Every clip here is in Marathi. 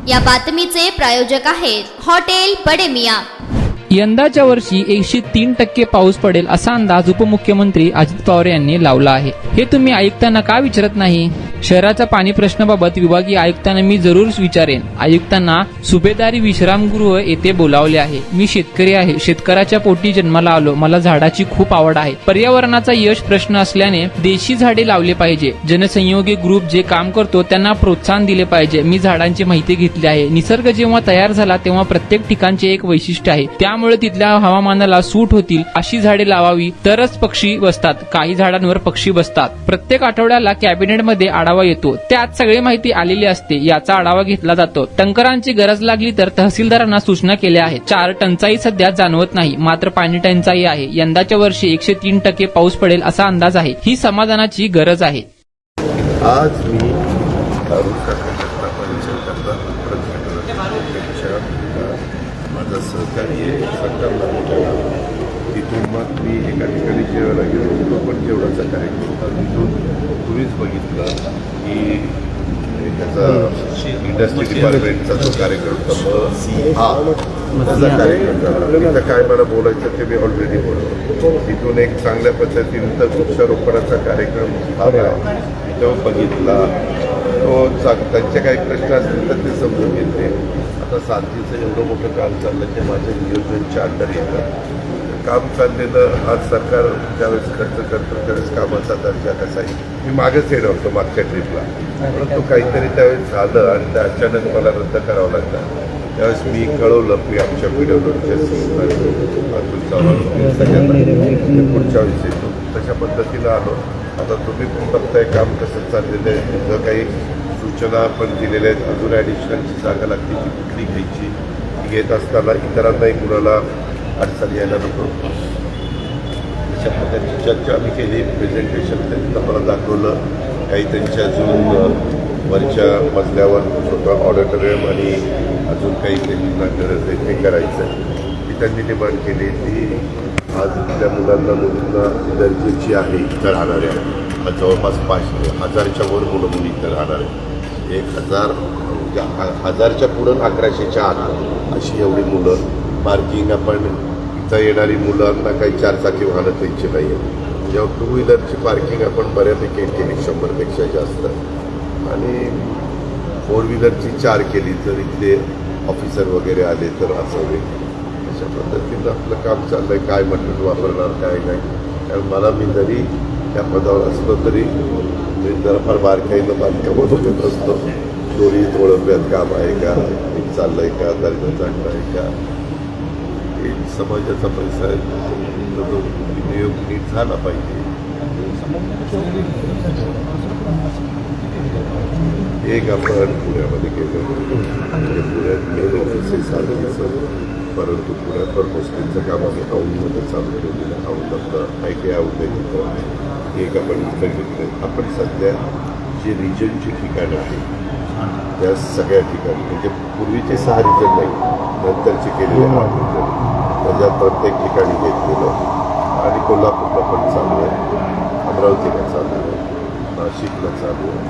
या बातमीचे प्रायोजक आहेत हॉटेल बडे मियां। यंदाच्या वर्षी 103% पाऊस पडेल असा अंदाज उपमुख्यमंत्री अजित पवार यांनी लावला आहे। हे तुम्ही आयुक्तांना का विचारत नाही? शहराचा पाणी प्रश्नाबाबत विभागीय आयुक्तांना मी जरूर विचारेन। आयुक्तांना सुभेदारी विश्रामगृह येथे बोलावले आहे। मी शेतकरी आहे, शेतकऱ्याच्या पोटी जन्माला आलो। मला झाडाची खूप आवड आहे। पर्यावरणाचा यश प्रश्न असल्याने देशी झाडे लावले पाहिजे। जनसंयोगी ग्रुप जे काम करतो त्यांना प्रोत्साहन दिले पाहिजे। मी झाडांची माहिती घेतली आहे। निसर्ग जेव्हा तयार झाला तेव्हा प्रत्येक ठिकाणचे एक वैशिष्ट्य आहे, त्यामुळे तिथल्या हवामानाला सूट होतील अशी झाडे लावावी, तरच पक्षी बसतात। काही झाडांवर पक्षी बसतात। प्रत्येक आठवड्याला कॅबिनेटमध्ये आढावा येतो, त्यात सगळी माहिती आलेली असते, याचा आढावा घेतला जातो। टँकरांची गरज लागली तर तहसीलदारांना सूचना केल्या आहेत। 4 टंचाई सध्या जाणवत नाही, मात्र पाणी टंचाई आहे। यंदाच्या वर्षी 103% पाऊस पडेल असा अंदाज आहे। ही समाधानाची गरज आहे। आज मी माझा सहकारी आहे संकल्पना, तिथून मग मी एका ठिकाणी जेवायला गेलो, पण जेवणाचा कार्यक्रम तिथून तुम्हीच बघितलं की त्याचा इंडस्ट्री डिपार्टमेंटचा जो कार्यक्रम त्याचा कार्यक्रम झाला। तिथं काय मला बोलायचं ते मी ऑलरेडी बोललो। तिथून एक चांगल्या पद्धतीनं वृक्षारोपणाचा कार्यक्रम झाला, तो बघितला। तो त्यांचे काही प्रश्न असतील तर ते समजून घेते। आता साथीचं एवढं मोठं काम चाललं ते माझ्या नियोजनच्या अंडर येतं काम चाललेलं। आज सरकार ज्यावेळेस खर्च करतं त्यावेळेस कामाचा दर्जा कसा आहे, मी मागेच येणार होतो मागच्या ट्रिपला, परंतु काहीतरी त्यावेळेस झालं आणि त्या अचानक मला रद्द करावं लागलं। त्यावेळेस मी कळवलं की आमच्या PWDच्या सगळ्यांना पुढच्या वेळेस येतो, तशा पद्धतीनं आलो। आता तुम्ही पण बघताय काम कसं चाललेलं आहे। जर काही सूचना पण दिलेल्या आहेत, अजून ॲडिशनलची जागा लागते ती कुठली घ्यायची, घेत असताना इतरांनाही कुणाला अडचण यायला नको अशा प्रकारची चर्चा आम्ही केली। प्रेझेंटेशन त्यांनी आम्हाला दाखवलं। काही त्यांच्या अजून वरच्या मजल्यावर स्वतः ऑडिटोरियम आणि अजून काही त्यांना गरज आहे ते करायचं ती त्यांनी डिमांड केली। ती आज त्या मुलांना मुलींना दर्जेची आहे इथं राहणाऱ्या, आज जवळपास 5,000च्या वर मुलं मुली इथं राहणार आहे। 1,000 1000च्या पुढं 1100च्या आत अशी एवढी मुलं। पार्किंग आपण इथं येणारी मुलांना काही 4 चाकी वाहनं त्यांची नाही आहे। जेव्हा 2 व्हीलरची पार्किंग आपण बऱ्यापैकी केली 100पेक्षा जास्त, आणि 4 व्हीलरची 4 केली तर इथले ऑफिसर वगैरे आले तर असावे। अशा पद्धतीनं आपलं काम चाललं आहे। काय मटेरियल वापरणार काय नाही, कारण मला मी जरी त्या पदावर असलो तरी मी जरा फार बारकाईनं बांधकामं बघत असतो। चोरी ओळखण्यात काम आहे का, चाललं आहे का, दर्जा चांगला आहे का, समाजाचा पैसा आहे तो विनियोग नीट झाला पाहिजे। एक आपण पुण्यामध्ये गेलो, पुण्यात मेन ऑफिसेस साधीचं, परंतु पुण्यात हॉस्टेलचं काम आम्ही औंधमध्ये चालू केलेलं। औंध आपलं ITI औंध तिथं एक आपण इथं घेतलं। आपण सध्या जे रिजनची ठिकाणं आहेत त्या सगळ्या ठिकाणी, म्हणजे पूर्वीचे 6 रिजन नाही, नंतरचे केलेले 8 रिजन, त्याच्यात प्रत्येक ठिकाणी घेतलेलं। आणि कोल्हापूरला पण चालू आहे, अमरावतीला चालू आहे, नाशिकला चालू आहे,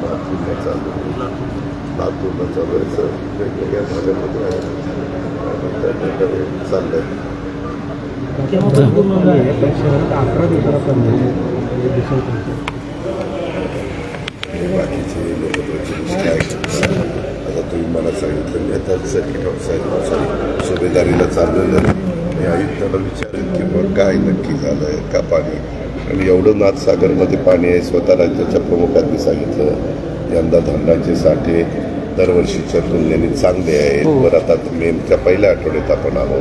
नागपूरला चालू आहे, लातूरला चालू आहे। असं वेगवेगळ्या भागामध्ये आहे चाललं आहे। बाकीचे लोकप्रतिनिधी काय करतात, आता तुम्ही मला सांगितलं मी आता सर्किट हाऊस सुभेदारीला चाललेलं। मी आयुक्ताला विचारेन की मग काय नक्की झालं आहे का पाणी, आणि एवढं नाथसागरमध्ये पाणी आहे। स्वतः राज्याच्या प्रमुखांनी सांगितलं यंदा धान्याचे साठे दरवर्षीच्या तुलनेने चांगले आहेत। बरं आता मेच्या पहिल्या आठवड्यात आपण आलो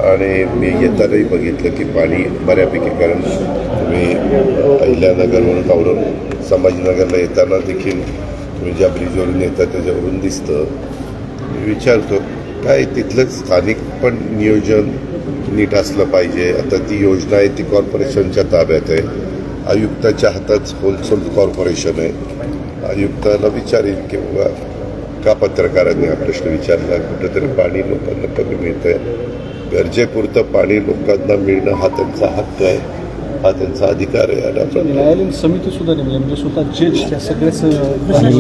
आणि मी येतानाही बघितलं की पाणी बऱ्यापैकी, कारण तुम्ही अहिल्यानगरवरून गावरून संभाजीनगरला येताना देखील तुम्ही ज्या ब्रिजवरून येता त्याच्यावरून दिसतं। मी विचारतो काय तिथलं स्थानिक पण नियोजन नीट असलं पाहिजे। आता ती योजना आहे ती कॉर्पोरेशनच्या ताब्यात आहे, आयुक्ताच्या हातात होलसेल कॉर्पोरेशन आहे। आयुक्ताला विचारेल की बाबा का पत्रकारांनी हा प्रश्न विचारला, कुठेतरी पाणी लोकांना कमी मिळतं आहे, गरजेपुरतं पाणी लोकांना मिळणं हा त्यांचा हक्क आहे। हा त्यांचा अधिकार आहे आणि आपण न्यायालयीन समिती सुद्धा नेमली म्हणजे स्वतः जज त्या सगळ्याच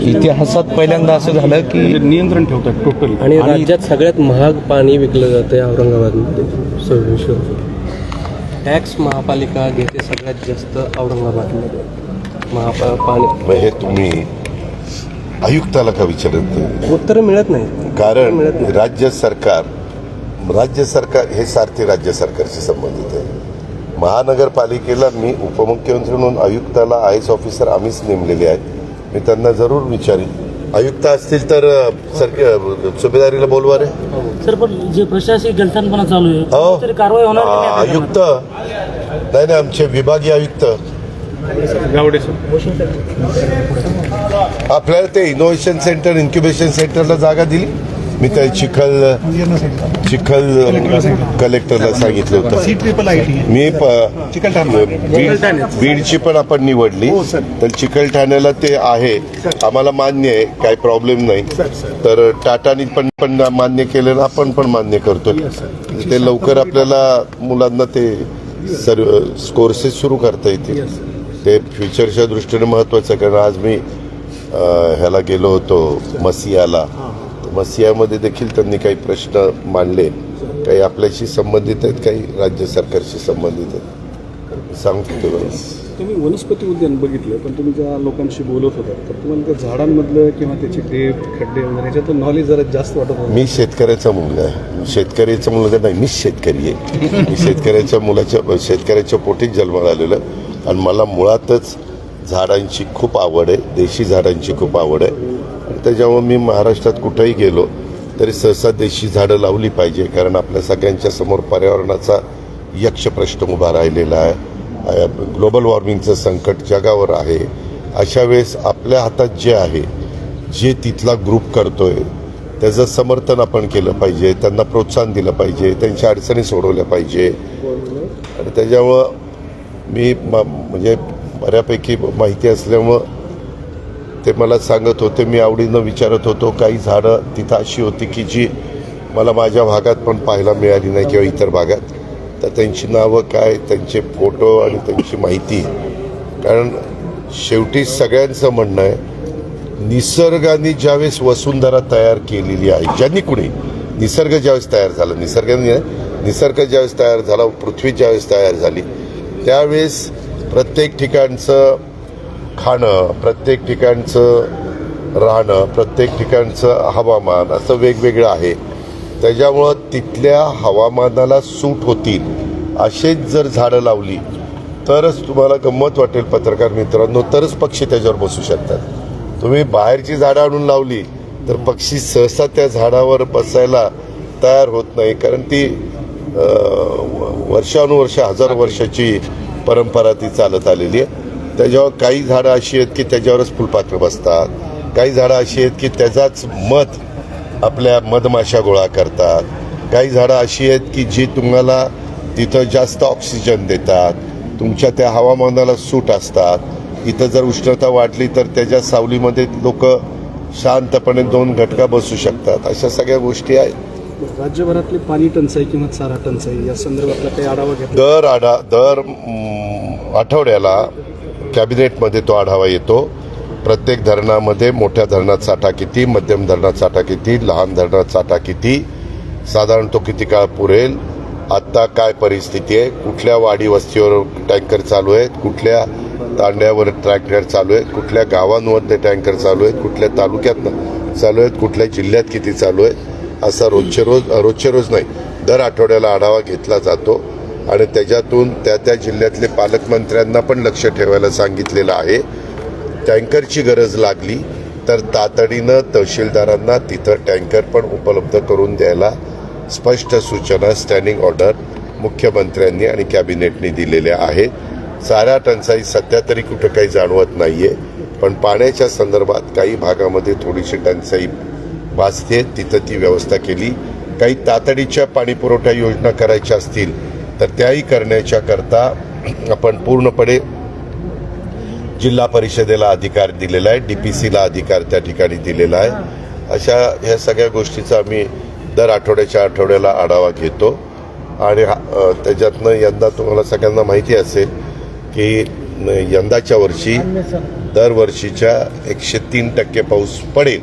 इतिहासात पहिल्यांदा असं झालं की नियंत्रण ठेवतात टोटली. आणि राज्यात सगळ्यात महाग पाणी विकलं जाते औरंगाबादमध्ये 2600 रुपये. टॅक्स महापालिका घेते सगळ्यात जास्त औरंगाबादमध्ये पाणी. हे तुम्ही आयुक्ताला का विचारत नाही? उत्तरं मिळत नाही. कारण राज्य सरकार हे सारथी राज्य सरकारशी संबंधित आहे. महानगरपालिकेला मी उपमुख्यमंत्री म्हणून आयुक्ताला आयएस ऑफिसर आम्हीच नेमलेले आहेत. मी त्यांना जरूर विचारीन. आयुक्त असतील तर सुभेदारीला बोलवा रे. सर पण जे प्रशासकीय गलथानपणा चालू आहे हो. तरी कारवाई होणार की नाही आता? आयुक्त नाही आमचे विभागीय आयुक्त गावडे सर आपल्याला ते इनोव्हेशन सेंटर इन्क्युबेशन सेंटरला जागा दिली. मी त्या चिखल कलेक्टरला सांगितलं होतं. मी बीडची पण आपण निवडली तर चिखलठाण्याला ते आहे. आम्हाला मान्य आहे, काही प्रॉब्लेम नाही. तर टाटानी पण मान्य केलं, आपण पण मान्य करतो. ते लवकर आपल्याला मुलांना ते सर्व कोर्सेस सुरू करता येतील. ते फ्युचरच्या दृष्टीने महत्त्वाचं आहे. कारण आज मी ह्याला गेलो होतो मसियाला. मसियामध्ये देखील त्यांनी काही प्रश्न मांडले. काही आपल्याशी संबंधित आहेत, काही राज्य सरकारशी संबंधित आहेत. सांगतो तुम्हाला. तुम्ही वनस्पती उद्यान बघितलं पण तुम्ही ज्या लोकांशी बोलत होता तर तुम्हाला त्या झाडांमधलं किंवा त्याचे डेप खड्डे वगैरे ह्याच्यातून नॉलेज जरा जास्त वाटत होतं. मी शेतकऱ्याचा मुलगा आहे. शेतकऱ्याचा मुलगा नाही, मीच शेतकरी आहे. मी शेतकऱ्याच्या पोटीच जन्माला आलेलं आणि मला मुळातच झाडांची खूप आवड आहे. देशी झाडांची खूप आवड आहे. आणि त्याच्यामुळे मी महाराष्ट्रात कुठेही गेलो तरी सहसा देशी झाडं लावली पाहिजे. कारण आपल्या सगळ्यांच्या समोर पर्यावरणाचा यक्ष प्रश्न उभा राहिलेला आहे. ग्लोबल वॉर्मिंगचं संकट जगावर आहे. अशा वेळेस आपल्या हातात जे आहे, जे तिथला ग्रुप करतोय त्याचं समर्थन आपण केलं पाहिजे. त्यांना प्रोत्साहन दिलं पाहिजे. त्यांच्या अडचणी सोडवल्या पाहिजे. आणि त्याच्यामुळं मी म्हणजे बऱ्यापैकी माहिती असल्यामुळं ते मला सांगत होते. मी आवडीनं विचारत होतो. काही झाडं तिथं अशी होती की जी मला माझ्या भागात पण पाहायला मिळाली नाही किंवा इतर भागात. तर त्यांची नावं काय, त्यांचे फोटो आणि त्यांची माहिती. कारण शेवटी सगळ्यांचं म्हणणं आहे, निसर्गाने ज्यावेळेस वसुंधरा तयार केलेली आहे, ज्यांनी कुणी निसर्ग ज्यावेळेस तयार झाला, निसर्ग ज्यावेळेस तयार झाला, पृथ्वी ज्यावेळेस तयार झाली, त्यावेळेस प्रत्येक ठिकाणचं खाणं, प्रत्येक ठिकाणचं राहणं, प्रत्येक ठिकाणचं हवामान असं वेगवेगळं आहे. त्याच्यामुळं तिथल्या हवामानाला सूट होतील असेच जर झाडं लावली तरच तुम्हाला गंमत वाटेल पत्रकार मित्रांनो, तरच पक्षी त्याच्यावर बसू शकतात. तुम्ही बाहेरची झाडं आणून लावली तर पक्षी सहसा त्या झाडावर बसायला तयार होत नाही. कारण ती वर्षानुवर्ष हजारो वर्षाची परंपरा ती चालत आलेली आहे. त्याच्यावर काही झाडं अशी आहेत की त्याच्यावरच फुलपाखरं बसतात. काही झाडं अशी आहेत की त्याचाच मध आपल्या मधमाशा गोळा करतात. काही झाडं अशी आहेत की जी तुम्हाला तिथं जास्त ऑक्सिजन देतात, तुमच्या त्या हवामानाला सूट असतात. इथं जर उष्णता वाढली तर त्याच्या सावलीमध्ये लोक शांतपणे 2 घटका बसू शकतात. अशा सगळ्या गोष्टी आहेत. राज्यभरातली पाणी टंचाई किंवा चारा टंचाई या संदर्भातला काही आढावा घेतला? दर आठवड्याला कॅबिनेटमध्ये तो आढावा येतो. प्रत्येक धरणामध्ये मोठ्या धरणात साठा किती, मध्यम धरणात साठा किती, लहान धरणात साठा किती, साधारण तो किती काळ पुरेल, आत्ता काय परिस्थिती आहे, कुठल्या वाडी वस्तीवर टँकर चालू आहेत, कुठल्या तांड्यावर टँकर चालू आहेत, कुठल्या गावांमध्ये टँकर चालू आहेत, कुठल्या तालुक्यात चालू आहेत, कुठल्या जिल्ह्यात किती चालू आहेत, असा रोजचे रोज नाही, दर आठवड्याला आढावा घेतला जातो. आणि त्याच्यातून त्या जिल्ह्यातले पालकमंत्र्यांना पण लक्ष ठेवायला सांगितलेलं आहे. टँकरची गरज लागली तर तातडीनं तहसीलदारांना तिथं टँकर पण उपलब्ध करून द्यायला स्पष्ट सूचना, स्टँडिंग ऑर्डर मुख्यमंत्र्यांनी आणि कॅबिनेटने दिलेल्या आहेत. चारा टंचाई सध्या तरी कुठं काही जाणवत नाही आहे. पण पाण्याच्या संदर्भात काही भागामध्ये थोडीशी टंचाई भासते, तिथं ती व्यवस्था केली. काही तातडीच्या पाणीपुरवठा योजना करायच्या असतील तर त्याही करण्याच्या करता आपण पूर्णपणे जिल्हा परिषदेला अधिकार दिलेला आहे, DPCला अधिकार त्या ठिकाणी दिलेला आहे. अशा ह्या सगळ्या गोष्टीचा आम्ही दर आठवड्याला आढावा घेतो. आणि त्याच्यातनं यंदा तुम्हाला सगळ्यांना माहिती असेल की यंदाच्या वर्षी दरवर्षीच्या 103% पाऊस पडेल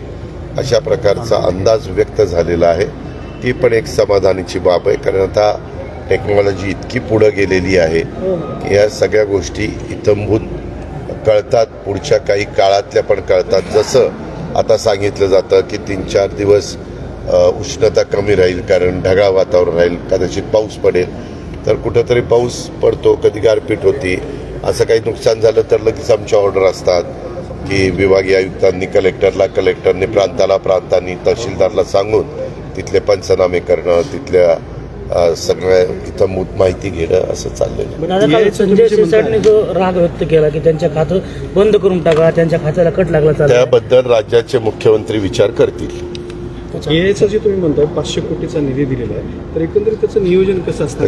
अशा प्रकारचा अंदाज व्यक्त झालेला आहे. ती पण एक समाधानाची बाब आहे, कारण आता टेक्नॉलॉजी इतकी पुढं गेलेली आहे की या सगळ्या गोष्टी इत्थंभूत कळतात, पुढच्या काही काळातल्या पण कळतात. जसं आता सांगितलं जातं की 3-4 दिवस उष्णता कमी राहील, कारण ढगाळ वातावरण राहील, कदाचित पाऊस पडेल. तर कुठंतरी पाऊस पडतो, कधी गारपीट होती, असं काही नुकसान झालं तर लगेच आमच्या ऑर्डर असतात की विभागीय आयुक्तांनी कलेक्टरने प्रांतांनी तहसीलदारला सांगून तिथले पंचनामे करणं, तिथल्या सगळ्या इथं माहिती घेणं असं चाललेलं. पण आता काल संजय शिरसाटने जो राग व्यक्त केला की त्यांच्या खातं बंद करून टाका, त्यांच्या खात्याला कट लागला चालेल, त्याबद्दल राज्याचे मुख्यमंत्री विचार करतील. एआयचा जे तुम्ही म्हणताय 500 कोटीचा निधी दिलेला आहे, तर एकंदरीत त्याचं नियोजन कसं असतं?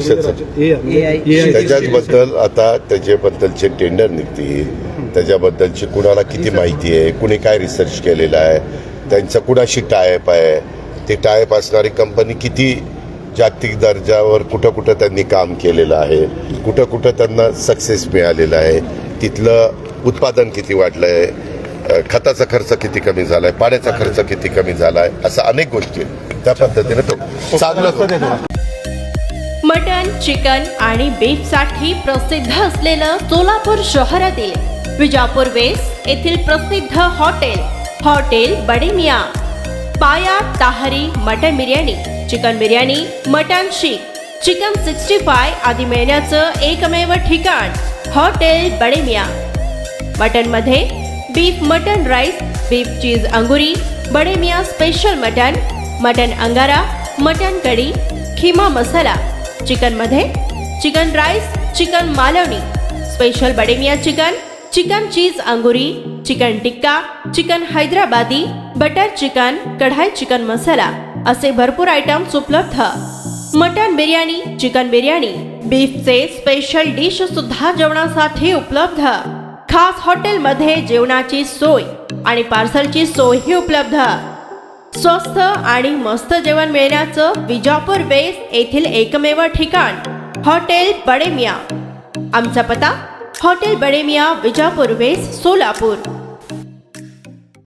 त्याच्याबद्दल आता त्याच्याबद्दलचे टेंडर निघतील, त्याच्याबद्दलची कुणाला किती माहिती आहे, कुणी काय रिसर्च केलेला आहे, त्यांचा कुणाशी टायअप आहे, ते टायअप असणारी कंपनी किती जागतिक दर्जावर कुठं कुठं त्यांनी काम केलेलं आहे, कुठं कुठं त्यांना सक्सेस मिळालेला आहे, तिथलं उत्पादन किती वाढलं आहे, खताचा खर्च किती कमी झाला आहे, पाण्याचा खर्च किती कमी झाला आहे, असं अनेक गोष्टी त्या पद्धतीने तो चांगलं. मटन, चिकन आणि बीफसाठी प्रसिद्ध असलेलं सोलापूर शहरातील विजापूर वेस्ट येथील प्रसिद्ध हॉटेल बडे मियाँ. पाया ताहरी mutton biryani, chicken biryani, mutton seekh, chicken 65 आदी मिळण्याचं एकमेव ठिकाण हॉटेल बडे मियाँ. मटनमध्ये beef mutton rice, beef cheese अंगुरी, बडे मियाँ स्पेशल मटन अंगारा, मटन कढी, खिमा मसाला. चिकनमध्ये chicken rice, chicken Malvani, special Bade Miyan chicken cheese अंगुरी, chicken tikka, chicken Hyderabadi, butter chicken, kadai chicken masala असे भरपूर आयटम्स उपलब्ध. मटन बिर्याणी, चिकन बिर्याणी, बीफचे स्पेशल डिश सुद्धा जेवणासाठी उपलब्ध. खास हॉटेलमध्ये जेवणाची सोय आणि पार्सलची सोयही उपलब्ध. स्वस्त आणि मस्त जेवण मिळण्याचं विजापूर वेस्ट येथील एकमेव ठिकाण हॉटेल बडे मियाँ. आमचा पत्ता हॉटेल बडे मियाँ, विजापूर वेस्ट, सोलापूर.